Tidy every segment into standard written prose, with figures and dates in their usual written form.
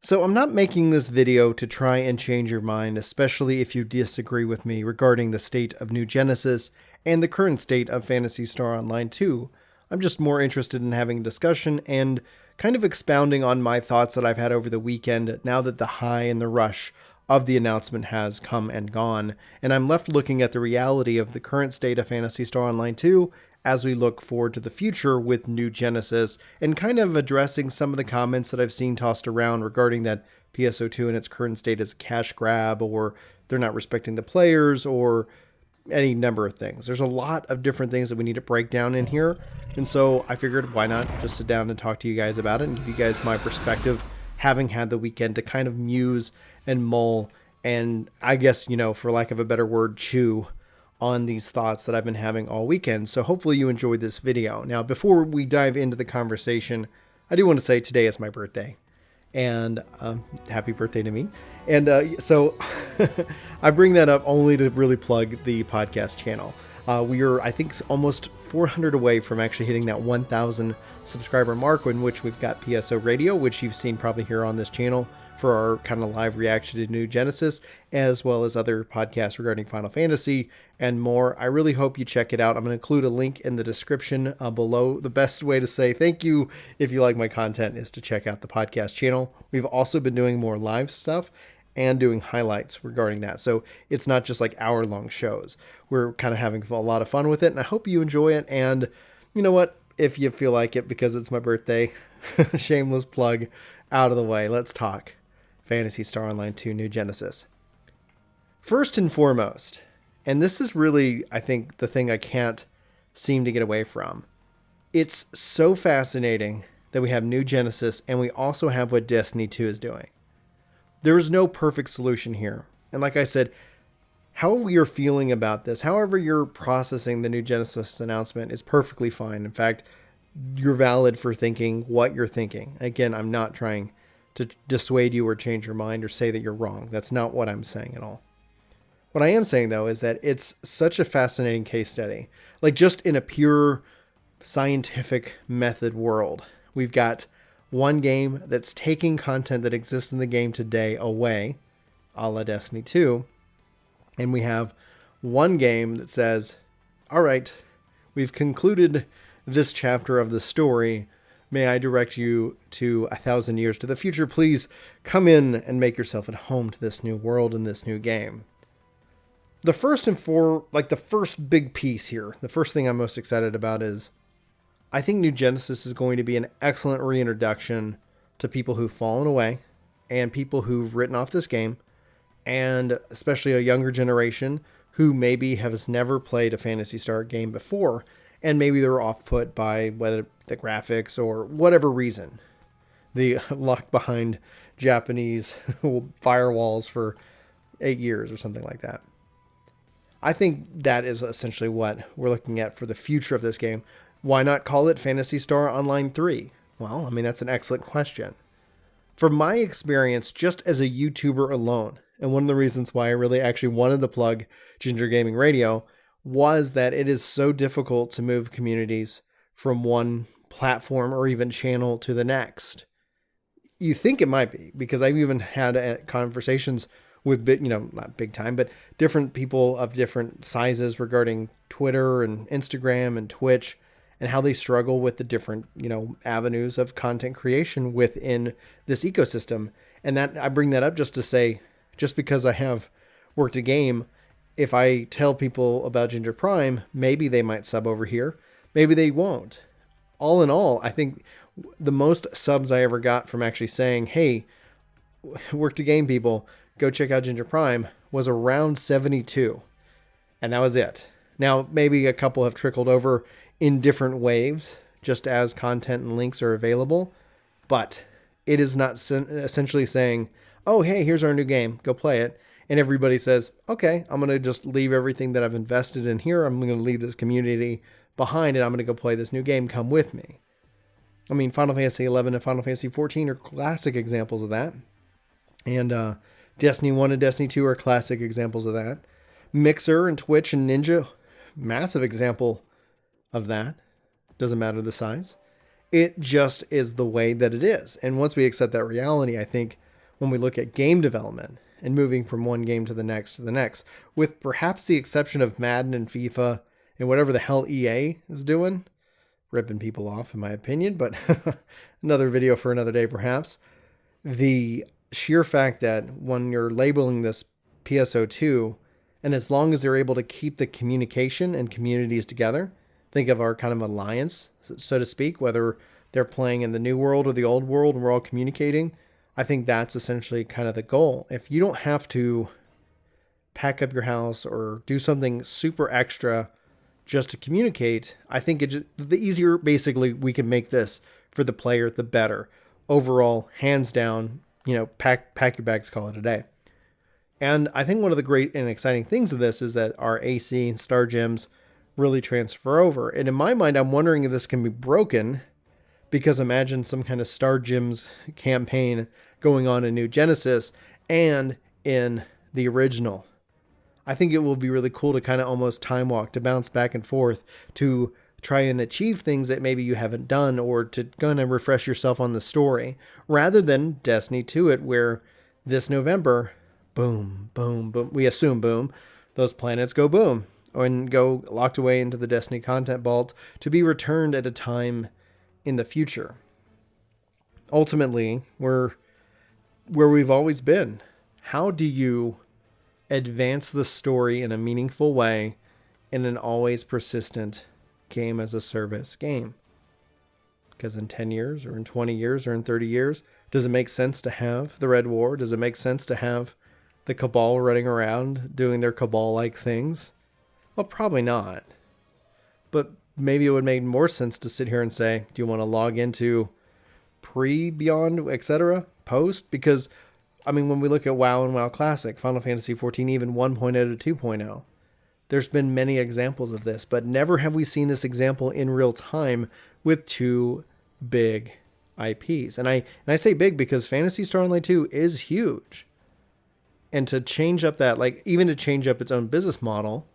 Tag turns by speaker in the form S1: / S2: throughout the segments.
S1: So I'm not making this video to try and change your mind, especially if you disagree with me regarding the state of New Genesis and the current state of Phantasy Star Online 2. I'm just more interested in having a discussion and kind of expounding on my thoughts that I've had over the weekend now that the high and the rush of the announcement has come and gone, and I'm left looking at the reality of the current state of Phantasy Star Online 2 as we look forward to the future with New Genesis, and kind of addressing some of the comments that I've seen tossed around regarding that PSO2 in its current state is a cash grab, or they're not respecting the players, or any number of things. There's a lot of different things that we need to break down in here, and so I figured why not just sit down and talk to you guys about it and give you guys my perspective, having had the weekend to kind of muse and mull and, I guess, for lack of a better word, chew on these thoughts that I've been having all weekend. So hopefully you enjoyed this video. Now, before we dive into the conversation, I do want to say today is my birthday, and happy birthday to me. And so I bring that up only to really plug the podcast channel. We are, I think, almost 400 away from actually hitting that 1,000 subscriber mark, in which we've got PSO Radio, which you've seen probably here on this channel for our kind of live reaction to New Genesis, as well as other podcasts regarding Final Fantasy and more. I really hope you check it out. I'm going to include a link in the description below. The best way to say thank you if you like my content is to check out the podcast channel. We've also been doing more live stuff and doing highlights regarding that. So it's not just like hour-long shows. We're kind of having a lot of fun with it, and I hope you enjoy it. And you know what? If you feel like it, because it's my birthday, shameless plug out of the way, let's talk Phantasy Star Online 2 New Genesis. First and foremost, and this is really, I think, the thing I can't seem to get away from. It's so fascinating that we have New Genesis and we also have what Destiny 2 is doing. There is no perfect solution here. And like I said, however you're feeling about this, however you're processing the New Genesis announcement is perfectly fine. In fact, you're valid for thinking what you're thinking. Again, I'm not trying to dissuade you or change your mind or say that you're wrong. That's not what I'm saying at all. What I am saying, though, is that it's such a fascinating case study. Like, just in a pure scientific method world, we've got one game that's taking content that exists in the game today away, a la Destiny 2, and we have one game that says, all right, we've concluded this chapter of the story. May I direct you to 1,000 years to the future? Please come in and make yourself at home to this new world and this new game. The first big piece here, the first thing I'm most excited about is I think New Genesis is going to be an excellent reintroduction to people who've fallen away and people who've written off this game, and especially a younger generation who maybe has never played a Phantasy Star game before, and maybe they're off-put by whether the graphics or whatever reason. The locked behind Japanese firewalls for 8 years or something like that. I think that is essentially what we're looking at for the future of this game. Why not call it Phantasy Star Online 3? Well, I mean, that's an excellent question. From my experience, just as a YouTuber alone, and one of the reasons why I really actually wanted to plug Ginger Gaming Radio was that it is so difficult to move communities from one platform or even channel to the next. You think it might be, because I've even had conversations with, not big time, but different people of different sizes regarding Twitter and Instagram and Twitch, and how they struggle with the different, avenues of content creation within this ecosystem. And that I bring that up just to say, just because I have worked a game, if I tell people about Ginger Prime, maybe they might sub over here, maybe they won't. All in all, I think the most subs I ever got from actually saying, hey, worked a game people, go check out Ginger Prime, was around 72. And that was it. Now, maybe a couple have trickled over in different waves, just as content and links are available. But it is not essentially saying, oh, hey, here's our new game, go play it. And everybody says, okay, I'm going to just leave everything that I've invested in here. I'm going to leave this community behind, and I'm going to go play this new game. Come with me. I mean, Final Fantasy 11 and Final Fantasy 14 are classic examples of that. And Destiny 1 and Destiny 2 are classic examples of that. Mixer and Twitch and Ninja, massive example of that. Doesn't matter the size. It just is the way that it is. And once we accept that reality, I think when we look at game development and moving from one game to the next, with perhaps the exception of Madden and FIFA and whatever the hell EA is doing, ripping people off in my opinion, but another video for another day perhaps. The sheer fact that when you're labeling this PSO2, and as long as they're able to keep the communication and communities together, think of our kind of alliance, so to speak, whether they're playing in the new world or the old world and we're all communicating, I think that's essentially kind of the goal. If you don't have to pack up your house or do something super extra just to communicate, I think the easier basically we can make this for the player, the better. Overall, hands down, pack your bags, call it a day. And I think one of the great and exciting things of this is that our AC and Star Gems really transfer over. And in my mind, I'm wondering if this can be broken, because imagine some kind of Star Gems campaign going on in New Genesis and in the original. I think it will be really cool to kind of almost time walk, to bounce back and forth, to try and achieve things that maybe you haven't done, or to kind of refresh yourself on the story, rather than Destiny 2 it, where this November, boom, boom, boom, we assume boom, those planets go boom, and go locked away into the Destiny content vault to be returned at a time in the future. Ultimately, we're where we've always been. How do you advance the story in a meaningful way in an always persistent game as a service game? Because in 10 years or in 20 years or in 30 years, does it make sense to have the Red War? Does it make sense to have the Cabal running around doing their Cabal-like things? Well, probably not. But maybe it would make more sense to sit here and say, do you want to log into pre-Beyond, etc., post? Because, I mean, when we look at WoW and WoW Classic, Final Fantasy XIV, even 1.0 to 2.0, there's been many examples of this, but never have we seen this example in real time with two big IPs. And I say big because Phantasy Star Online 2 is huge. And to change up that, like, even to change up its own business model,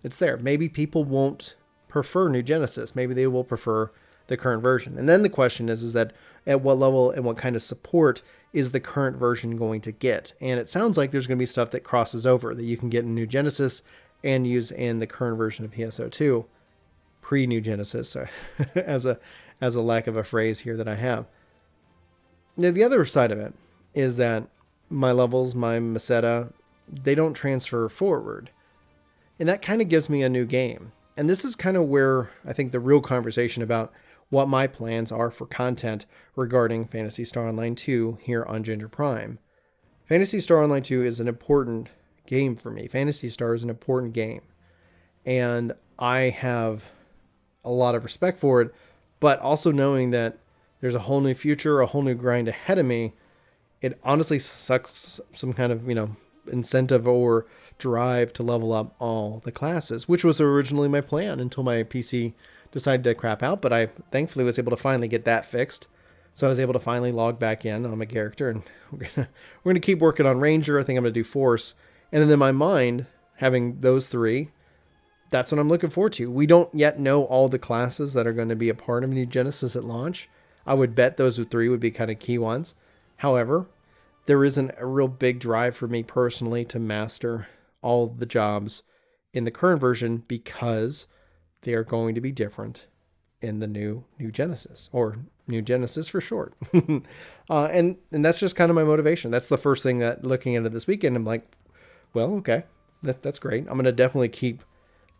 S1: it's there. Maybe people won't prefer New Genesis. Maybe they will prefer the current version. And then the question is that at what level and what kind of support is the current version going to get? And it sounds like there's going to be stuff that crosses over that you can get in New Genesis and use in the current version of PSO2, pre-New Genesis, as a lack of a phrase here that I have. Now, the other side of it is that my levels, my Meseta, they don't transfer forward. And that kind of gives me a new game. And this is kind of where I think the real conversation about what my plans are for content regarding Phantasy Star Online 2 here on Ginger Prime. Phantasy Star Online 2 is an important game for me. Phantasy Star is an important game. And I have a lot of respect for it, but also knowing that there's a whole new future, a whole new grind ahead of me, it honestly sucks some kind of, incentive or drive to level up all the classes, which was originally my plan until my PC decided to crap out. But I thankfully was able to finally get that fixed. So I was able to finally log back in on my character, and we're gonna keep working on Ranger. I think I'm gonna do Force. And then in my mind, having those three, that's what I'm looking forward to. We don't yet know all the classes that are going to be a part of New Genesis at launch. I would bet those three would be kind of key ones. However, there isn't a real big drive for me personally to master all the jobs in the current version because they are going to be different in the new Genesis, or New Genesis for short. And that's just kind of my motivation. That's the first thing that looking into this weekend, I'm like, well, okay, that's great. I'm going to definitely keep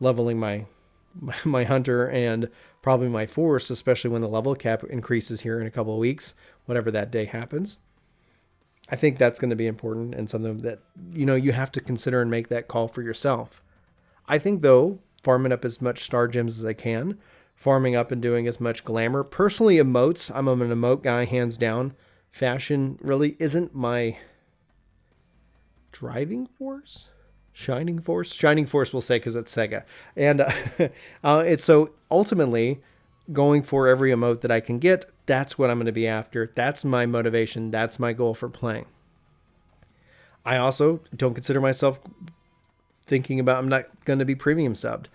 S1: leveling my hunter and probably my force, especially when the level cap increases here in a couple of weeks, whatever that day happens. I think that's going to be important and something that, you have to consider and make that call for yourself. I think, though, farming up as much Star Gems as I can, farming up and doing as much glamour. Personally, emotes, I'm an emote guy, hands down. Fashion really isn't my driving force? Shining force, we'll say, because it's Sega. And it's so ultimately going for every emote that I can get. That's what I'm going to be after. That's my motivation. That's my goal for playing. I also don't consider myself thinking about, I'm not going to be premium subbed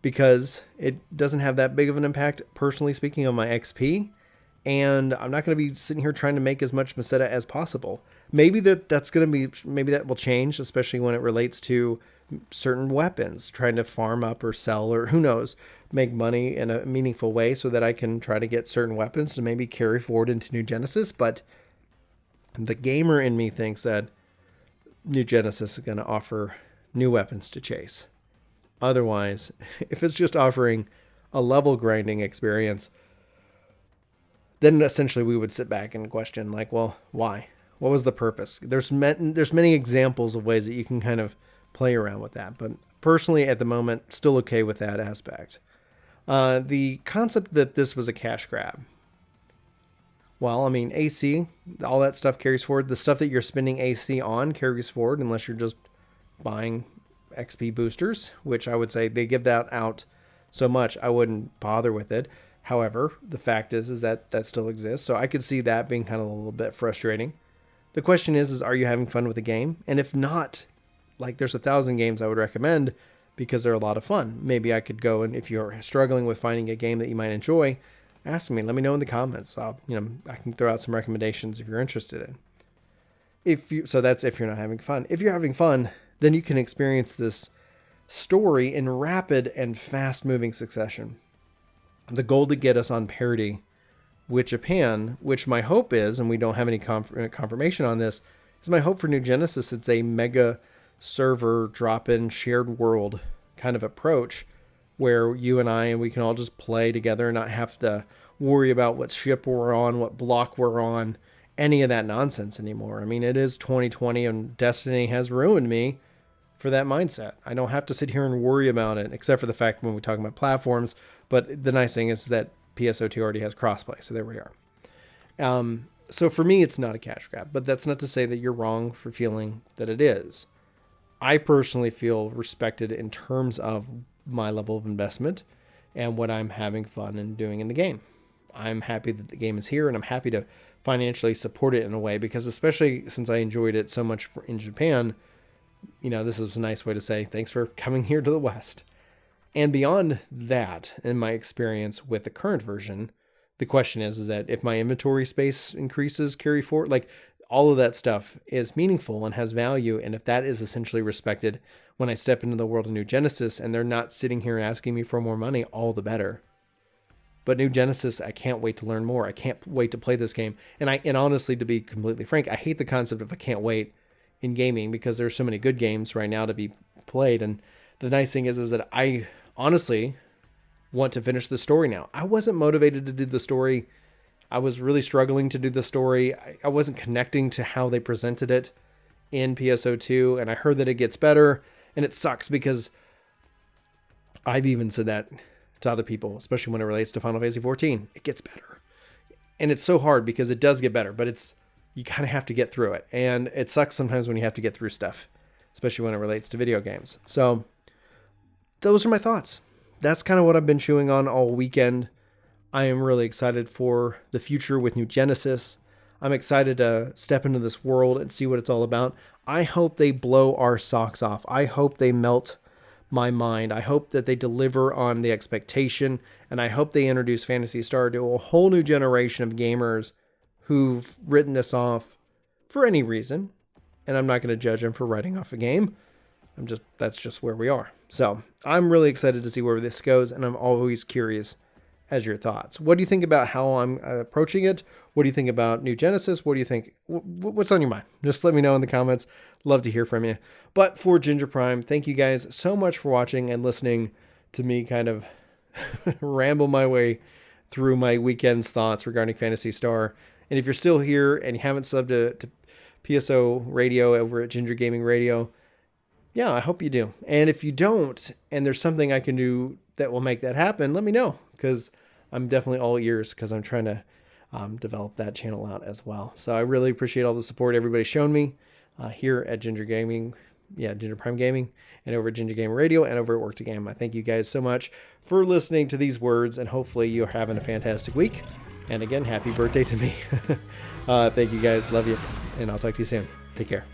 S1: because it doesn't have that big of an impact, personally speaking, on my XP. and I'm not going to be sitting here trying to make as much Meseta as possible. Maybe maybe that will change, especially when it relates to certain weapons, trying to farm up or sell, or who knows, make money in a meaningful way so that I can try to get certain weapons to maybe carry forward into New Genesis. But the gamer in me thinks that New Genesis is going to offer new weapons to chase. Otherwise, if it's just offering a level grinding experience, then essentially we would sit back and question, like, well, why? What was the purpose? There's many examples of ways that you can kind of play around with that. But personally, at the moment, still okay with that aspect. The concept that this was a cash grab. Well, I mean, AC, all that stuff carries forward. The stuff that you're spending AC on carries forward, unless you're just buying XP boosters, which I would say they give that out so much, I wouldn't bother with it. However, the fact is that that still exists. So I could see that being kind of a little bit frustrating. The question is are you having fun with the game? And if not, like, there's 1,000 games I would recommend because they're a lot of fun. Maybe I could go, and if you're struggling with finding a game that you might enjoy, ask me. Let me know in the comments. I can throw out some recommendations if you're interested in. So that's if you're not having fun. If you're having fun, then you can experience this story in rapid and fast-moving succession. The goal to get us on parity with Japan, which my hope is, and we don't have any confirmation on this, is my hope for New Genesis. It's a mega server drop-in shared world kind of approach where you and we can all just play together and not have to worry about what ship we're on, what block we're on, any of that nonsense anymore. I mean, it is 2020 and Destiny has ruined me for that mindset. I don't have to sit here and worry about it, except for the fact when we talk about platforms. But the nice thing is that PSO2 already has crossplay, so there we are. So for me, it's not a cash grab, but that's not to say that you're wrong for feeling that it is. I personally feel respected in terms of my level of investment and what I'm having fun and doing in the game. I'm happy that the game is here, and I'm happy to financially support it in a way, because especially since I enjoyed it so much in Japan, this is a nice way to say thanks for coming here to the West. And beyond that, in my experience with the current version, the question is that if my inventory space increases, carry forward, like all of that stuff is meaningful and has value. And if that is essentially respected when I step into the world of New Genesis and they're not sitting here asking me for more money, all the better. But New Genesis, I can't wait to learn more. I can't wait to play this game. And honestly, to be completely frank, I hate the concept of I can't wait in gaming, because there's so many good games right now to be played. And the nice thing is that I honestly want to finish the story now. I wasn't motivated to do the story. I was really struggling to do the story. I wasn't connecting to how they presented it in PSO2, and I heard that it gets better, and it sucks because I've even said that to other people, especially when it relates to Final Fantasy 14. It gets better. And it's so hard because it does get better, but you kind of have to get through it. And it sucks sometimes when you have to get through stuff, especially when it relates to video games. So those are my thoughts. That's kind of what I've been chewing on all weekend. I am really excited for the future with New Genesis. I'm excited to step into this world and see what it's all about. I hope they blow our socks off. I hope they melt my mind. I hope that they deliver on the expectation, and I hope they introduce Phantasy Star to a whole new generation of gamers who've written this off for any reason. And I'm not going to judge them for writing off a game. That's just where we are. So I'm really excited to see where this goes, and I'm always curious as your thoughts. What do you think about how I'm approaching it? What do you think about New Genesis? What do you think? What's on your mind? Just let me know in the comments. Love to hear from you. But for Ginger Prime, thank you guys so much for watching and listening to me kind of ramble my way through my weekend's thoughts regarding Phantasy Star. And if you're still here and you haven't subbed to PSO Radio over at Ginger Gaming Radio, yeah, I hope you do. And if you don't, and there's something I can do that will make that happen, let me know, because I'm definitely all ears, because I'm trying to develop that channel out as well. So I really appreciate all the support everybody's shown me here at Ginger Gaming, Ginger Prime Gaming, and over at Ginger Gaming Radio, and over at Work to Game. I thank you guys so much for listening to these words, and hopefully you're having a fantastic week. And again, happy birthday to me. Thank you guys. Love you. And I'll talk to you soon. Take care.